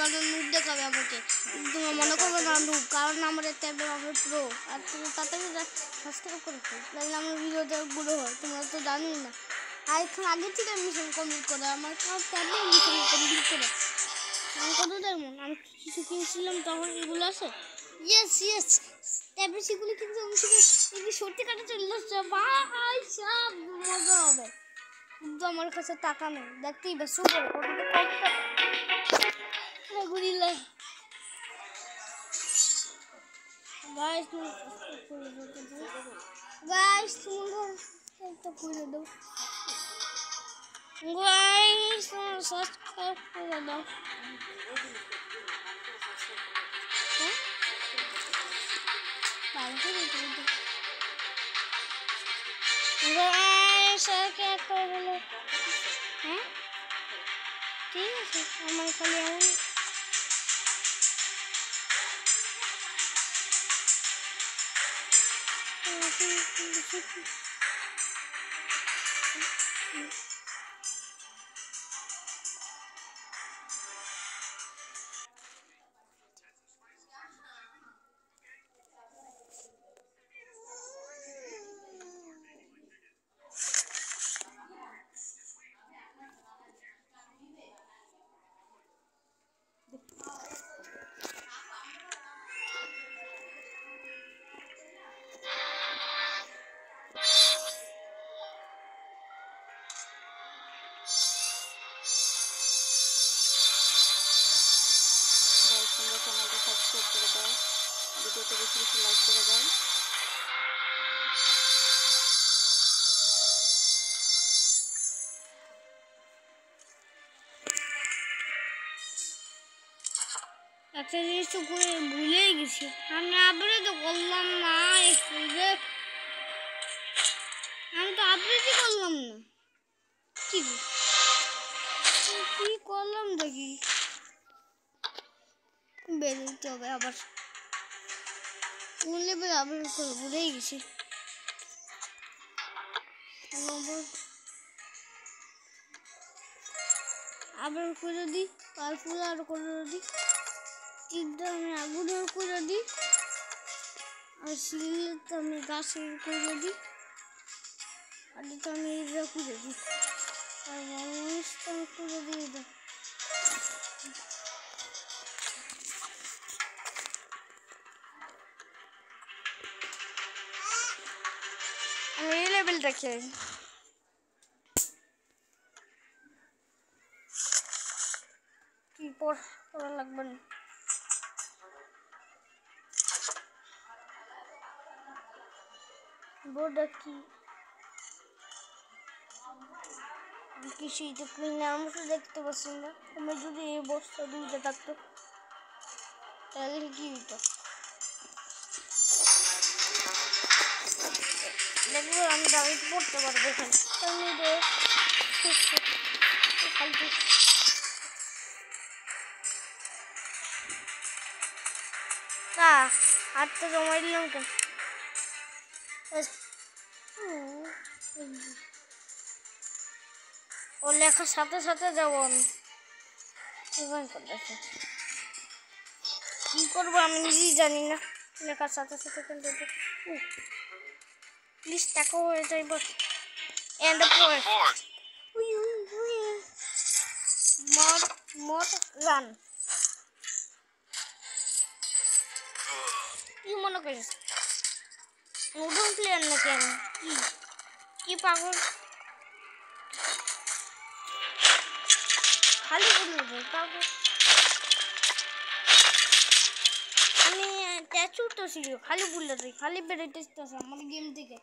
তোমাদের নুব দেখাবে আমাকে, তোমরা মনে করবে না নুব, কারণ আমাদের ট্যাবে আমরা প্রো। আর তুমি তাড়াতাড়ি সাবস্ক্রাইব করে ফেলো, তাহলে আমার ভিডিওটা গুলো হয়, তোমরা তো জানোই না। আর এখন আগে থেকে মিশন কমপ্লিট করে আমার ট্যাবে মিশন কমপ্লিট করে আমি কত দেখুন, আমি কিছু কিনছিলাম তখন এগুলো আছে। ইয়েস ইয়েস, ট্যাবে সেগুলো কিন্তু আমি শুধু সত্যি কাটা চলে আসছে ভাই, সব মজা হবে। কিন্তু আমার কাছে টাকা নেই, দেখতেই বেশ সুন্দর ঘুরিলে গাইস, গাইস একটা করে দাও, গাইস সাবস্ক্রাইব করে দাও। হ্যাঁ গাইস সাবস্ক্রাইব করে দাও। হ্যাঁ ঠিক আছে, আমার খালি এমন চ্যানেলটা সাবস্ক্রাইব করে দাও, ভিডিওতে বেশি বেশি লাইক করে দাও। একটা জিনিস তো ভুলেই গেছি, আমি আপডেট তো করলাম না, আমি তো আপডেটই করলাম না, কি করলাম দেখি, বেরোতে হবে আবার লেভেল আপডেট করে ভুলেই গেছি। আবার করে দিই, পালফুল আর করে দিই, টিকটা আমি আগুনের করে দিই, আর শিলটা আমি গাছের করে দিই, আর এটা আমি এটা করে দিই, আর মানুষটা করে দিই। এটা আমি এই লেভেলটা খেয়ে কি পড়া লাগবে না। বোর্ডটা কি কিছুই তো কিনে আমি তো দেখতে পাচ্ছি না। আমি যদি এই বস্তা দুইটা থাকতো তাহলে কি হতো, দেখবো আমি ডাইরেক্ট পড়তে পারবো এখানে। ফালতু হাতটা জমাই দিলাম কেন, ও লেখার সাথে সাথে যাবো আমি, কি করবো আমি নিজেই জানি না, লেখার সাথে সাথে কিন্তু প্লিজ টাকা হয়ে যাইব। এন্ড মোর রান কি মনে করিস নতুন প্লেয়ার নাকি আমি, কি পাগল খালি বলবো পাগল, আমি ট্যাচু তো ছিল খালি বললে তুই খালি বেরোতে আমার গেম থেকে।